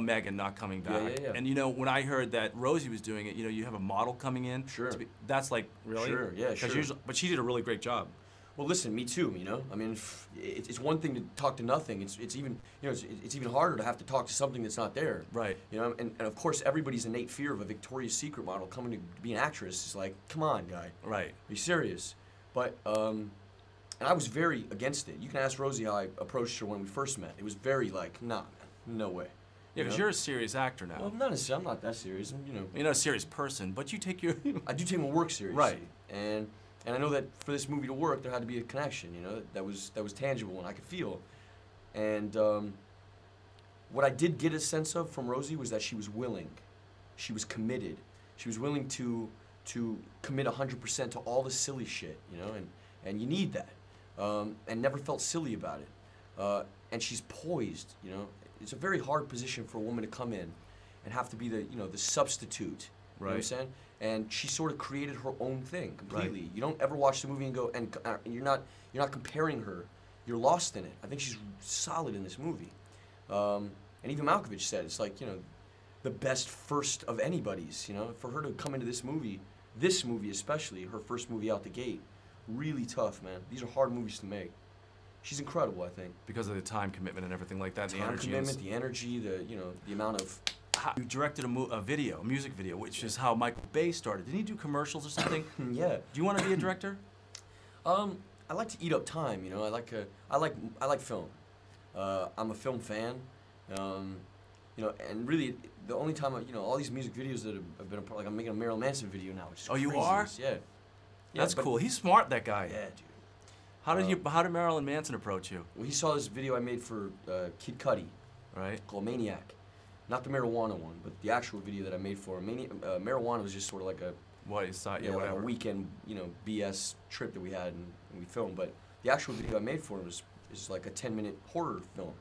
Megan not coming back. Yeah. And you know, when I heard that Rosie was doing it, you know, you have a model coming in. Sure. That's like, really? Sure, yeah, sure. Usually, but she did a really great job. Well, listen, me too. You know, I mean, it's one thing to talk to nothing. It's even, you know, it's even harder to have to talk to something that's not there. Right. You know, and of course, everybody's innate fear of a Victoria's Secret model coming to be an actress is like, come on, guy. Right. Be serious. But and I was very against it. You can ask Rosie how I approached her when we first met. It was very like, nah, man, no way. Yeah, because you're a serious actor now. Well, not necessarily. I'm not that serious. You know. You're not a serious person, but you take your. I do take my work seriously. Right. And I know that for this movie to work, there had to be a connection. You know, that was tangible and I could feel. And what I did get a sense of from Rosie was that she was willing. She was committed. She was willing to commit 100% to all the silly shit. You know, and you need that. And never felt silly about it. And she's poised. You know. It's a very hard position for a woman to come in and have to be the, you know, the substitute. You know what I'm saying? And she sort of created her own thing completely. Right. You don't ever watch the movie and go, and you're not comparing her. You're lost in it. I think she's solid in this movie. And even Malkovich said, it's like, you know, the best first of anybody's, you know? For her to come into this movie especially, her first movie out the gate, really tough, man. These are hard movies to make. She's incredible, I think. Because of the time commitment and everything like that. The time commitment, the energy, you know, the amount of. You directed a music video, which is how Michael Bay started. Didn't he do commercials or something? Yeah. Do you want to be a director? I like to eat up time. You know, I like film. I'm a film fan. You know, and really, the only time you know, all these music videos that have been like I'm making a Marilyn Manson video now, which is crazy. You are? Yeah. That's cool. He's smart, that guy. Yeah, dude. How did Marilyn Manson approach you? Well, he saw this video I made for Kid Cudi, right? Called Maniac. Not the marijuana one, but the actual video that I made for him. Marijuana was just sort of like a whatever. Like a weekend, you know, BS trip that we had and we filmed. But the actual video I made for him is like a 10-minute horror film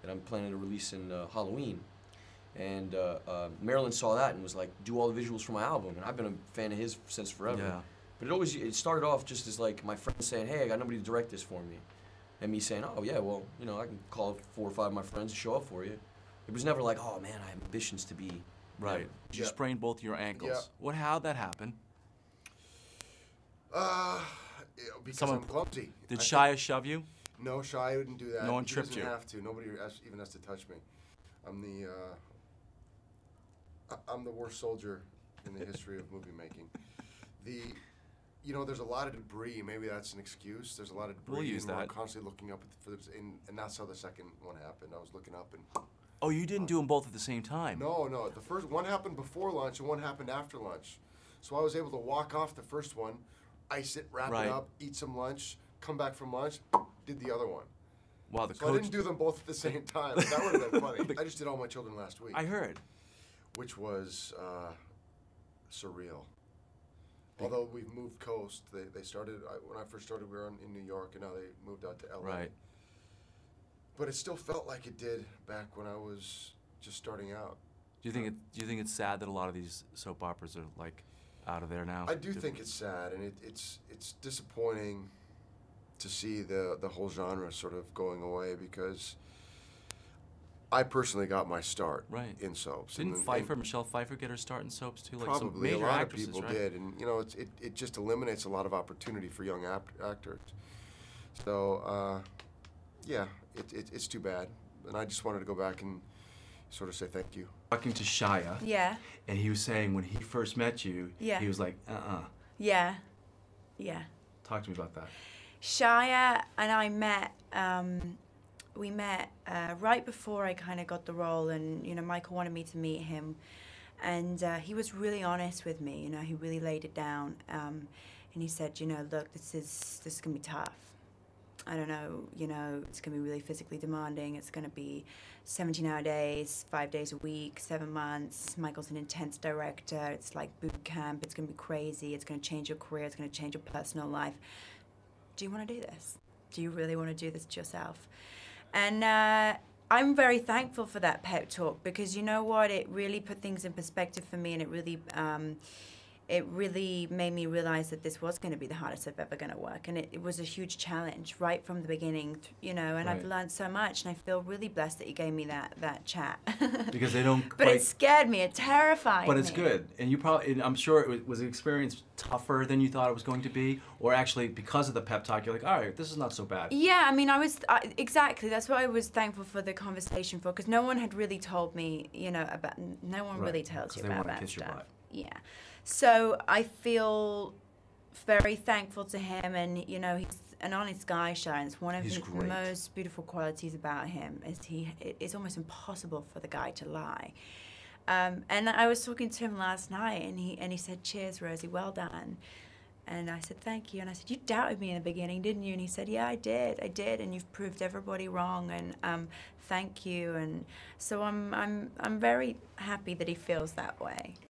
that I'm planning to release in Halloween. And Marilyn saw that and was like, do all the visuals for my album. And I've been a fan of his since forever. Yeah. But it started off just as like my friend saying, hey, I got nobody to direct this for me. And me saying, oh yeah, well, you know, I can call 4 or 5 of my friends and show up for you. It was never like, oh man, I have ambitions to be. Right. You sprained both your ankles. Yeah. How'd that happen? Because I'm clumsy. Did Shia shove you? No, Shia wouldn't do that. No one tripped you? He doesn't have to. Nobody even has to touch me. I'm the worst soldier in the history of movie making. You know, there's a lot of debris. Maybe that's an excuse. There's a lot of debris. We'll use that. I'm constantly looking up and that's how the second one happened. I was looking up and. Oh, you didn't do them both at the same time? No. The first one happened before lunch and one happened after lunch. So I was able to walk off the first one, ice it, wrap it up, eat some lunch, come back from lunch, did the other one. Wow, So I didn't do them both at the same time. That would have been funny. I just did All My Children last week. I heard. Which was surreal. Although we've moved coast, they started, when I first started we were in New York and now they moved out to LA. Right. But it still felt like it did back when I was just starting out. Do you think it's sad that a lot of these soap operas are like out of there now? I do think it's sad, and it's disappointing to see the whole genre sort of going away because I personally got my start in soaps. Didn't Michelle Pfeiffer get her start in soaps too? Like probably some major a lot actresses, of people right? did, and you know it just eliminates a lot of opportunity for young actors. So yeah, it's too bad, and I just wanted to go back and sort of say thank you. Talking to Shia. Yeah. And he was saying when he first met you, he was like, Yeah. Yeah. Talk to me about that. Shia and I met, we met right before I kind of got the role, and, you know, Michael wanted me to meet him. And he was really honest with me, you know, he really laid it down. And he said, you know, look, this is going to be tough. I don't know, you know, it's going to be really physically demanding. It's going to be 17-hour days, 5 days a week, 7 months. Michael's an intense director. It's like boot camp. It's going to be crazy. It's going to change your career. It's going to change your personal life. Do you want to do this? Do you really want to do this to yourself? And I'm very thankful for that pep talk because you know what? It really put things in perspective for me, and it really it really made me realize that this was going to be the hardest I've ever going to work, and it was a huge challenge right from the beginning, you know. And I've learned so much, and I feel really blessed that you gave me that chat. Because they don't. But it scared me. It terrified me. But it's good, and you probably. And I'm sure was the experience tougher than you thought it was going to be, or actually because of the pep talk, you're like, all right, this is not so bad. Yeah, I mean, exactly. That's what I was thankful for the conversation for, because no one had really told me, you know, about. No one really tells you about that stuff. Yeah. So I feel very thankful to him, and you know, he's an honest guy, Shia, and it's one of the most beautiful qualities about him is it's almost impossible for the guy to lie. And I was talking to him last night, and he said, "Cheers, Rosie, well done." And I said, "Thank you." And I said, "You doubted me in the beginning, didn't you?" And he said, "Yeah, I did, and you've proved everybody wrong, and thank you." And so I'm very happy that he feels that way.